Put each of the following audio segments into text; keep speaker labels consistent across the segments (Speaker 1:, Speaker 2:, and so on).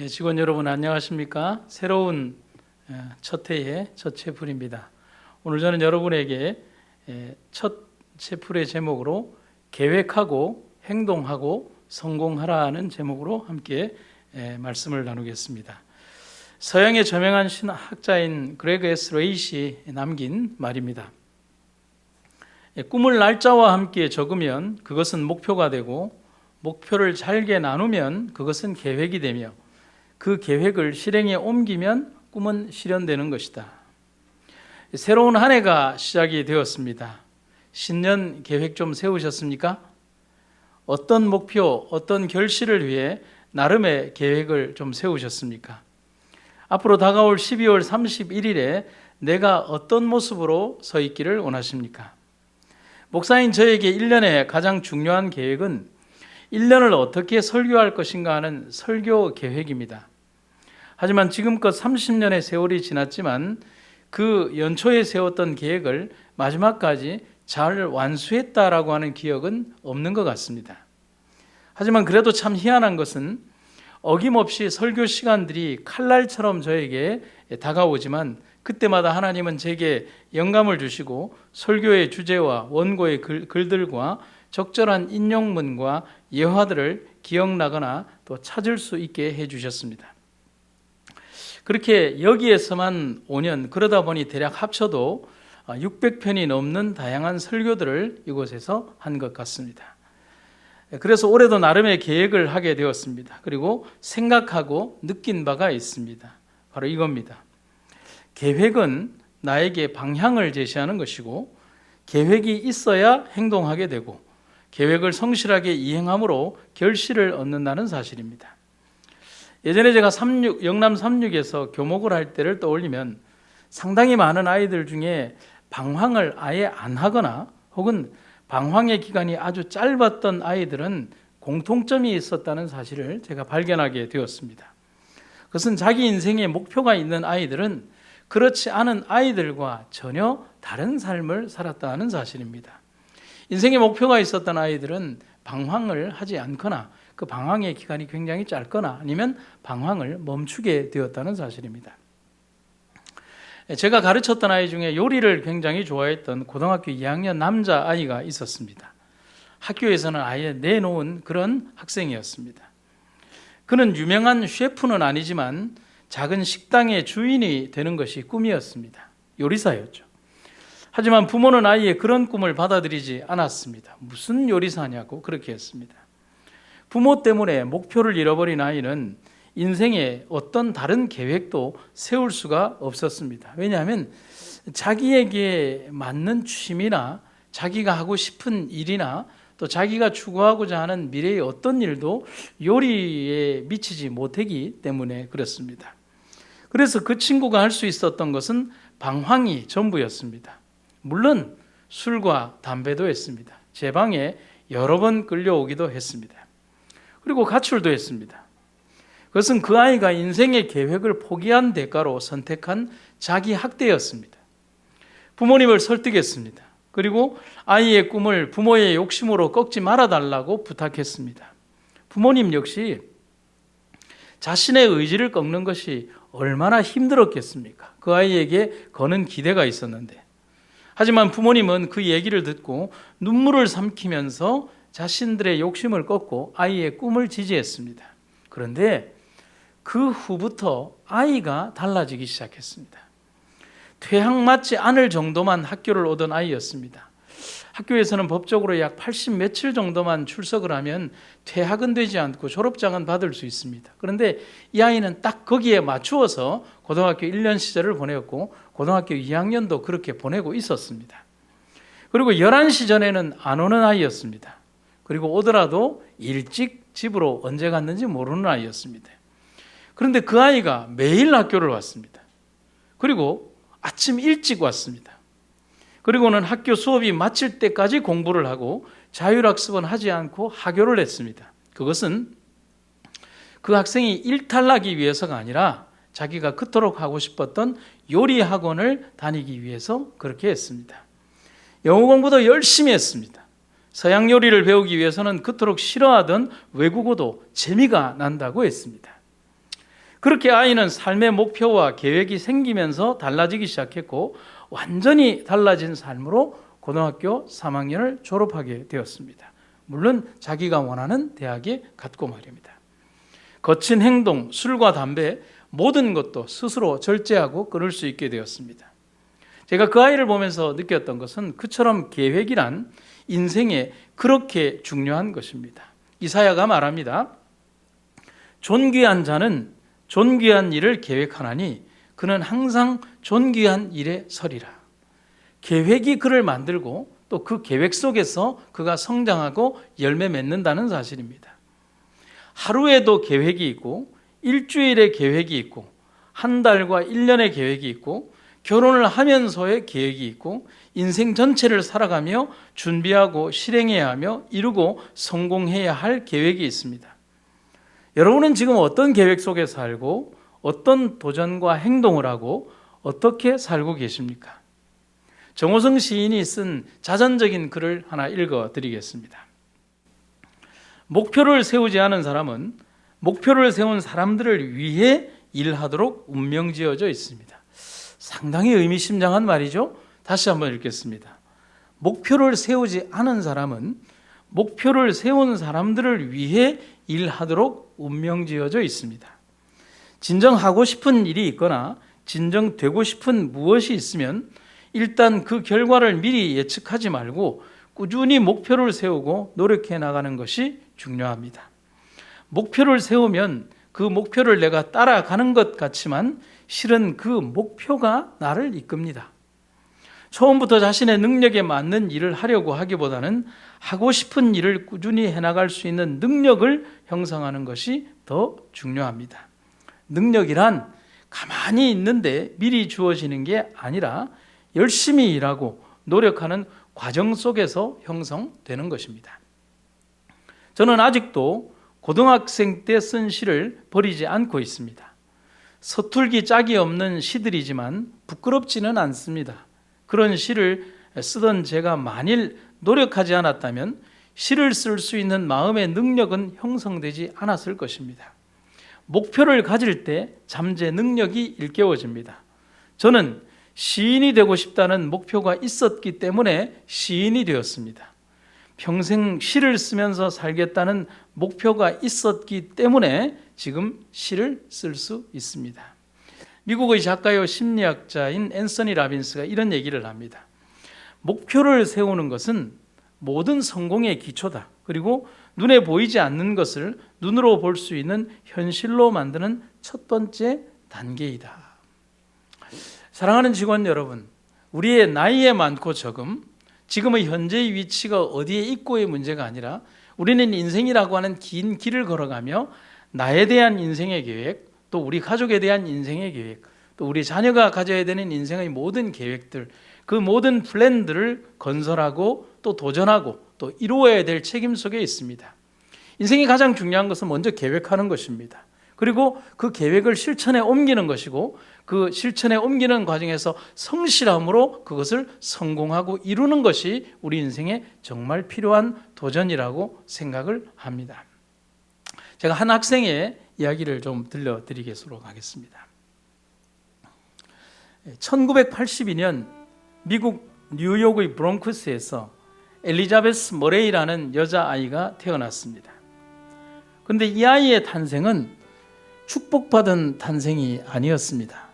Speaker 1: 직원 여러분 안녕하십니까? 새로운 첫 해의 첫 채플입니다. 오늘 저는 여러분에게 첫 채플의 제목으로 계획하고 행동하고 성공하라는 제목으로 함께 말씀을 나누겠습니다. 서양의 저명한 신학자인 그레그 S. 레이시 남긴 말입니다. 꿈을 날짜와 함께 적으면 그것은 목표가 되고 목표를 잘게 나누면 그것은 계획이 되며 그 계획을 실행에 옮기면 꿈은 실현되는 것이다. 새로운 한 해가 시작이 되었습니다. 신년 계획 좀 세우셨습니까? 어떤 목표, 어떤 결실을 위해 나름의 계획을 좀 세우셨습니까? 앞으로 다가올 12월 31일에 내가 어떤 모습으로 서 있기를 원하십니까? 목사인 저에게 1년의 가장 중요한 계획은 1년을 어떻게 설교할 것인가 하는 설교 계획입니다. 하지만 지금껏 30년의 세월이 지났지만 그 연초에 세웠던 계획을 마지막까지 잘 완수했다라고 하는 기억은 없는 것 같습니다. 하지만 그래도 참 희한한 것은 어김없이 설교 시간들이 칼날처럼 저에게 다가오지만 그때마다 하나님은 제게 영감을 주시고 설교의 주제와 원고의 글들과 적절한 인용문과 예화들을 기억나거나 또 찾을 수 있게 해주셨습니다. 그렇게 여기에서만 5년, 그러다 보니 대략 합쳐도 600편이 넘는 다양한 설교들을 이곳에서 한 것 같습니다. 그래서 올해도 나름의 계획을 하게 되었습니다. 그리고 생각하고 느낀 바가 있습니다. 바로 이겁니다. 계획은 나에게 방향을 제시하는 것이고 계획이 있어야 행동하게 되고 계획을 성실하게 이행함으로 결실을 얻는다는 사실입니다. 예전에 제가 영남 36에서 교목을 할 때를 떠올리면 상당히 많은 아이들 중에 방황을 아예 안 하거나 혹은 방황의 기간이 아주 짧았던 아이들은 공통점이 있었다는 사실을 제가 발견하게 되었습니다. 그것은 자기 인생에 목표가 있는 아이들은 그렇지 않은 아이들과 전혀 다른 삶을 살았다는 사실입니다. 인생에 목표가 있었던 아이들은 방황을 하지 않거나 그 방황의 기간이 굉장히 짧거나 아니면 방황을 멈추게 되었다는 사실입니다. 제가 가르쳤던 아이 중에 요리를 굉장히 좋아했던 고등학교 2학년 남자아이가 있었습니다. 학교에서는 아예 내놓은 그런 학생이었습니다. 그는 유명한 셰프는 아니지만 작은 식당의 주인이 되는 것이 꿈이었습니다. 요리사였죠. 하지만 부모는 아이의 그런 꿈을 받아들이지 않았습니다. 무슨 요리사냐고 그렇게 했습니다. 부모 때문에 목표를 잃어버린 아이는 인생에 어떤 다른 계획도 세울 수가 없었습니다. 왜냐하면 자기에게 맞는 취미나 자기가 하고 싶은 일이나 또 자기가 추구하고자 하는 미래의 어떤 일도 요리에 미치지 못하기 때문에 그렇습니다. 그래서 그 친구가 할 수 있었던 것은 방황이 전부였습니다. 물론 술과 담배도 했습니다. 제 방에 여러 번 끌려오기도 했습니다. 그리고 가출도 했습니다. 그것은 그 아이가 인생의 계획을 포기한 대가로 선택한 자기 학대였습니다. 부모님을 설득했습니다. 그리고 아이의 꿈을 부모의 욕심으로 꺾지 말아달라고 부탁했습니다. 부모님 역시 자신의 의지를 꺾는 것이 얼마나 힘들었겠습니까? 그 아이에게 거는 기대가 있었는데. 하지만 부모님은 그 얘기를 듣고 눈물을 삼키면서 자신들의 욕심을 꺾고 아이의 꿈을 지지했습니다. 그런데 그 후부터 아이가 달라지기 시작했습니다. 퇴학 맞지 않을 정도만 학교를 오던 아이였습니다. 학교에서는 법적으로 약 80 며칠 정도만 출석을 하면 퇴학은 되지 않고 졸업장은 받을 수 있습니다. 그런데 이 아이는 딱 거기에 맞추어서 고등학교 1년 시절을 보냈고 고등학교 2학년도 그렇게 보내고 있었습니다. 그리고 11시 전에는 안 오는 아이였습니다. 그리고 오더라도 일찍 집으로 언제 갔는지 모르는 아이였습니다. 그런데 그 아이가 매일 학교를 왔습니다. 그리고 아침 일찍 왔습니다. 그리고는 학교 수업이 마칠 때까지 공부를 하고 자율학습은 하지 않고 하교를 했습니다. 그것은 그 학생이 일탈나기 위해서가 아니라 자기가 그토록 하고 싶었던 요리 학원을 다니기 위해서 그렇게 했습니다. 영어 공부도 열심히 했습니다. 서양 요리를 배우기 위해서는 그토록 싫어하던 외국어도 재미가 난다고 했습니다. 그렇게 아이는 삶의 목표와 계획이 생기면서 달라지기 시작했고 완전히 달라진 삶으로 고등학교 3학년을 졸업하게 되었습니다. 물론 자기가 원하는 대학에 갔고 말입니다. 거친 행동, 술과 담배 모든 것도 스스로 절제하고 끊을 수 있게 되었습니다. 제가 그 아이를 보면서 느꼈던 것은 그처럼 계획이란 인생에 그렇게 중요한 것입니다. 이사야가 말합니다. 존귀한 자는 존귀한 일을 계획하나니 그는 항상 존귀한 일에 서리라. 계획이 그를 만들고 또 그 계획 속에서 그가 성장하고 열매 맺는다는 사실입니다. 하루에도 계획이 있고 일주일의 계획이 있고 한 달과 1년의 계획이 있고 결혼을 하면서의 계획이 있고 인생 전체를 살아가며 준비하고 실행해야 하며 이루고 성공해야 할 계획이 있습니다. 여러분은 지금 어떤 계획 속에 살고 어떤 도전과 행동을 하고 어떻게 살고 계십니까? 정호성 시인이 쓴 자전적인 글을 하나 읽어드리겠습니다. 목표를 세우지 않은 사람은 목표를 세운 사람들을 위해 일하도록 운명지어져 있습니다. 상당히 의미심장한 말이죠. 다시 한번 읽겠습니다. 목표를 세우지 않은 사람은 목표를 세운 사람들을 위해 일하도록 운명지어져 있습니다. 진정 하고 싶은 일이 있거나 진정 되고 싶은 무엇이 있으면 일단 그 결과를 미리 예측하지 말고 꾸준히 목표를 세우고 노력해 나가는 것이 중요합니다. 목표를 세우면 그 목표를 내가 따라가는 것 같지만 실은 그 목표가 나를 이끕니다. 처음부터 자신의 능력에 맞는 일을 하려고 하기보다는 하고 싶은 일을 꾸준히 해나갈 수 있는 능력을 형성하는 것이 더 중요합니다. 능력이란 가만히 있는데 미리 주어지는 게 아니라 열심히 일하고 노력하는 과정 속에서 형성되는 것입니다. 저는 아직도 고등학생 때 쓴 시를 버리지 않고 있습니다. 서툴기 짝이 없는 시들이지만 부끄럽지는 않습니다. 그런 시를 쓰던 제가 만일 노력하지 않았다면 시를 쓸 수 있는 마음의 능력은 형성되지 않았을 것입니다. 목표를 가질 때 잠재 능력이 일깨워집니다. 저는 시인이 되고 싶다는 목표가 있었기 때문에 시인이 되었습니다. 평생 시를 쓰면서 살겠다는 목표가 있었기 때문에 지금 시를 쓸 수 있습니다. 미국의 작가요 심리학자인 앤서니 라빈스가 이런 얘기를 합니다. 목표를 세우는 것은 모든 성공의 기초다. 그리고 눈에 보이지 않는 것을 눈으로 볼 수 있는 현실로 만드는 첫 번째 단계이다. 사랑하는 직원 여러분, 우리의 나이에 많고 적음, 지금의 현재의 위치가 어디에 있고의 문제가 아니라 우리는 인생이라고 하는 긴 길을 걸어가며 나에 대한 인생의 계획, 또 우리 가족에 대한 인생의 계획, 또 우리 자녀가 가져야 되는 인생의 모든 계획들, 그 모든 플랜들을 건설하고 또 도전하고 또 이루어야 될 책임 속에 있습니다. 인생이 가장 중요한 것은 먼저 계획하는 것입니다. 그리고 그 계획을 실천에 옮기는 것이고 그 실천에 옮기는 과정에서 성실함으로 그것을 성공하고 이루는 것이 우리 인생에 정말 필요한 도전이라고 생각을 합니다. 제가 한 학생의 이야기를 좀 들려드리도록 하겠습니다. 1982년 미국 뉴욕의 브롱크스에서 엘리자베스 머레이라는 여자아이가 태어났습니다. 그런데 이 아이의 탄생은 축복받은 탄생이 아니었습니다.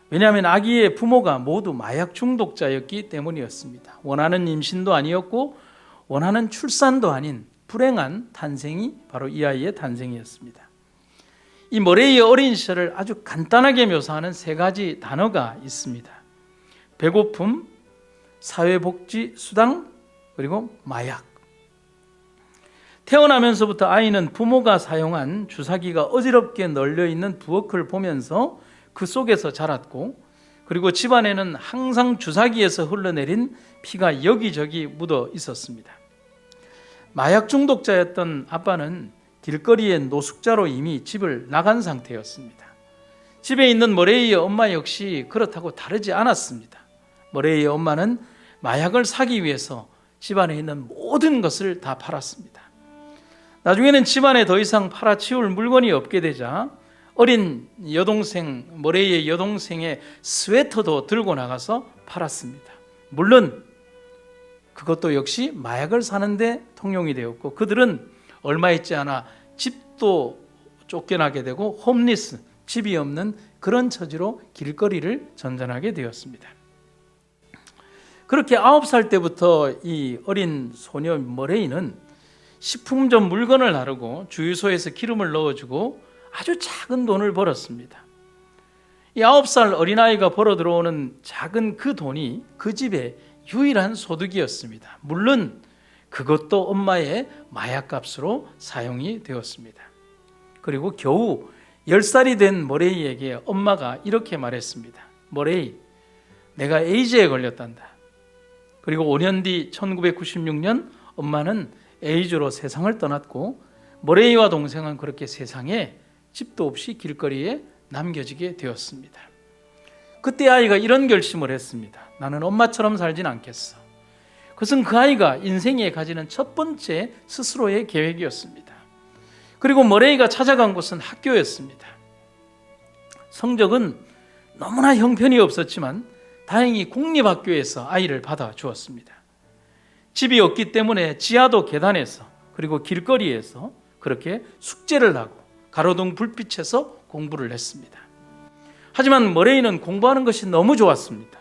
Speaker 1: 왜냐하면 아기의 부모가 모두 마약 중독자였기 때문이었습니다. 원하는 임신도 아니었고 원하는 출산도 아닌 불행한 탄생이 바로 이 아이의 탄생이었습니다. 이 머레이의 어린 시절을 아주 간단하게 묘사하는 세 가지 단어가 있습니다. 배고픔, 사회복지수당, 그리고 마약. 태어나면서부터 아이는 부모가 사용한 주사기가 어지럽게 널려있는 부엌을 보면서 그 속에서 자랐고, 그리고 집안에는 항상 주사기에서 흘러내린 피가 여기저기 묻어 있었습니다. 마약 중독자였던 아빠는 길거리의 노숙자로 이미 집을 나간 상태였습니다. 집에 있는 머레이의 엄마 역시 그렇다고 다르지 않았습니다. 머레이의 엄마는 마약을 사기 위해서 집안에 있는 모든 것을 다 팔았습니다. 나중에는 집안에 더 이상 팔아치울 물건이 없게 되자 어린 여동생, 머레이의 여동생의 스웨터도 들고 나가서 팔았습니다. 물론 그것도 역시 마약을 사는데 통용이 되었고, 그들은 얼마 있지 않아 집도 쫓겨나게 되고 홈리스, 집이 없는 그런 처지로 길거리를 전전하게 되었습니다. 그렇게 9살 때부터 이 어린 소녀 머레이는 식품점 물건을 나르고 주유소에서 기름을 넣어주고 아주 작은 돈을 벌었습니다. 이 9살 어린아이가 벌어 들어오는 작은 그 돈이 그 집의 유일한 소득이었습니다. 물론 그것도 엄마의 마약값으로 사용이 되었습니다. 그리고 겨우 10살이 된 머레이에게 엄마가 이렇게 말했습니다. 머레이, 내가 에이즈에 걸렸단다. 그리고 5년 뒤 1996년 엄마는 에이즈로 세상을 떠났고, 머레이와 동생은 그렇게 세상에 집도 없이 길거리에 남겨지게 되었습니다. 그때 아이가 이런 결심을 했습니다. 나는 엄마처럼 살진 않겠어. 그것은 그 아이가 인생에 가지는 첫 번째 스스로의 계획이었습니다. 그리고 머레이가 찾아간 곳은 학교였습니다. 성적은 너무나 형편이 없었지만 다행히 공립학교에서 아이를 받아주었습니다. 집이 없기 때문에 지하도 계단에서, 그리고 길거리에서 그렇게 숙제를 하고 가로등 불빛에서 공부를 했습니다. 하지만 머레이는 공부하는 것이 너무 좋았습니다.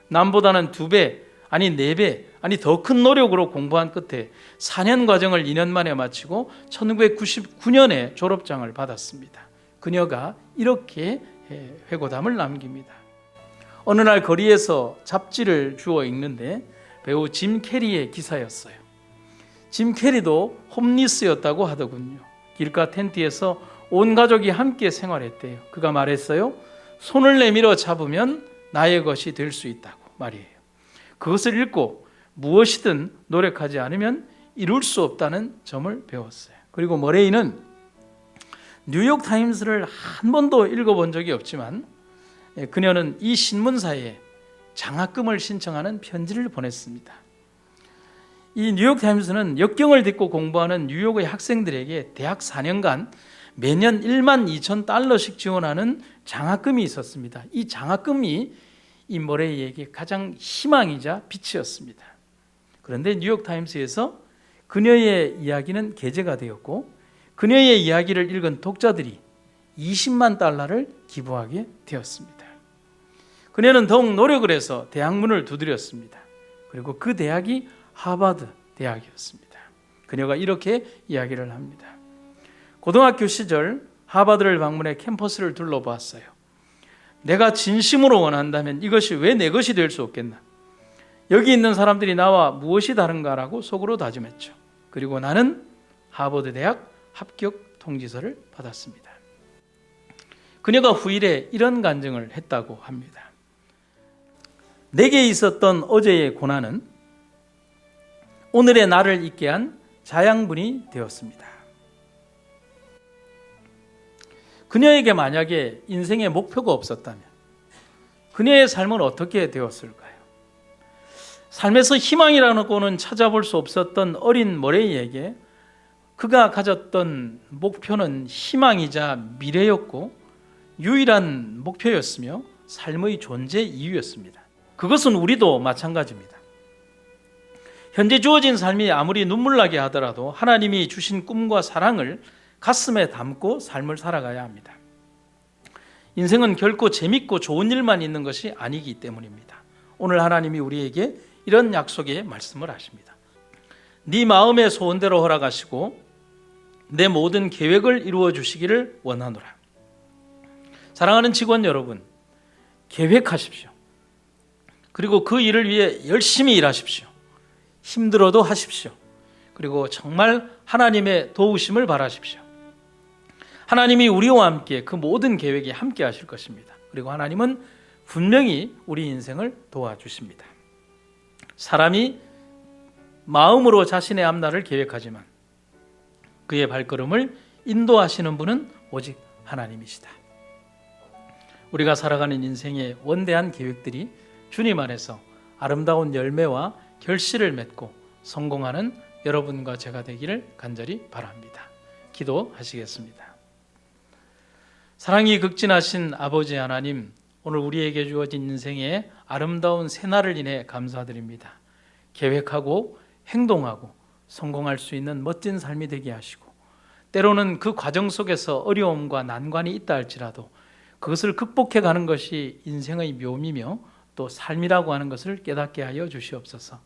Speaker 1: 남보다는 2배, 아니 4배, 아니 더 큰 노력으로 공부한 끝에 4년 과정을 2년 만에 마치고 1999년에 졸업장을 받았습니다. 그녀가 이렇게 회고담을 남깁니다. 어느 날 거리에서 잡지를 주워 읽는데 배우 짐 캐리의 기사였어요. 짐 캐리도 홈리스였다고 하더군요. 길가 텐트에서 온 가족이 함께 생활했대요. 그가 말했어요. 손을 내밀어 잡으면 나의 것이 될 수 있다고 말이에요. 그것을 읽고 무엇이든 노력하지 않으면 이룰 수 없다는 점을 배웠어요. 그리고 머레이는 뉴욕타임스를 한 번도 읽어본 적이 없지만 그녀는 이 신문사에 장학금을 신청하는 편지를 보냈습니다. 이 뉴욕타임스는 역경을 딛고 공부하는 뉴욕의 학생들에게 대학 4년간 매년 12,000달러씩 지원하는 장학금이 있었습니다. 이 장학금이 이 머레이에게 가장 희망이자 빛이었습니다. 그런데 뉴욕타임스에서 그녀의 이야기는 게재가 되었고, 그녀의 이야기를 읽은 독자들이 20만 달러를 기부하게 되었습니다. 그녀는 더욱 노력을 해서 대학문을 두드렸습니다. 그리고 그 대학이 하버드 대학이었습니다. 그녀가 이렇게 이야기를 합니다. 고등학교 시절 하버드를 방문해 캠퍼스를 둘러보았어요. 내가 진심으로 원한다면 이것이 왜 내 것이 될 수 없겠나? 여기 있는 사람들이 나와 무엇이 다른가라고 속으로 다짐했죠. 그리고 나는 하버드 대학 합격 통지서를 받았습니다. 그녀가 후일에 이런 간증을 했다고 합니다. 내게 있었던 어제의 고난은 오늘의 나를 있게 한 자양분이 되었습니다. 그녀에게 만약에 인생의 목표가 없었다면 그녀의 삶은 어떻게 되었을까요? 삶에서 희망이라는 거는 찾아볼 수 없었던 어린 머레이에게 그가 가졌던 목표는 희망이자 미래였고 유일한 목표였으며 삶의 존재 이유였습니다. 그것은 우리도 마찬가지입니다. 현재 주어진 삶이 아무리 눈물나게 하더라도 하나님이 주신 꿈과 사랑을 가슴에 담고 삶을 살아가야 합니다. 인생은 결코 재밌고 좋은 일만 있는 것이 아니기 때문입니다. 오늘 하나님이 우리에게 이런 약속의 말씀을 하십니다. 네 마음의 소원대로 허락하시고 내 모든 계획을 이루어 주시기를 원하노라. 사랑하는 직원 여러분, 계획하십시오. 그리고 그 일을 위해 열심히 일하십시오. 힘들어도 하십시오. 그리고 정말 하나님의 도우심을 바라십시오. 하나님이 우리와 함께 그 모든 계획에 함께 하실 것입니다. 그리고 하나님은 분명히 우리 인생을 도와주십니다. 사람이 마음으로 자신의 앞날을 계획하지만 그의 발걸음을 인도하시는 분은 오직 하나님이시다. 우리가 살아가는 인생의 원대한 계획들이 주님 안에서 아름다운 열매와 결실을 맺고 성공하는 여러분과 제가 되기를 간절히 바랍니다. 기도하시겠습니다. 사랑이 극진하신 아버지 하나님, 오늘 우리에게 주어진 인생의 아름다운 새날을 인해 감사드립니다. 계획하고 행동하고 성공할 수 있는 멋진 삶이 되게 하시고, 때로는 그 과정 속에서 어려움과 난관이 있다 할지라도 그것을 극복해 가는 것이 인생의 묘미며 또 삶이라고 하는 것을 깨닫게 하여 주시옵소서.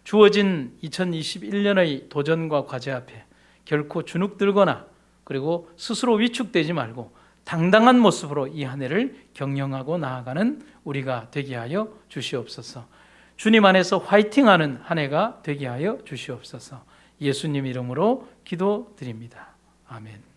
Speaker 1: 주어진 2021년의 도전과 과제 앞에 결코 주눅들거나 그리고 스스로 위축되지 말고 당당한 모습으로 이 한 해를 경영하고 나아가는 우리가 되게 하여 주시옵소서. 주님 안에서 화이팅하는 한 해가 되게 하여 주시옵소서. 예수님 이름으로 기도드립니다. 아멘.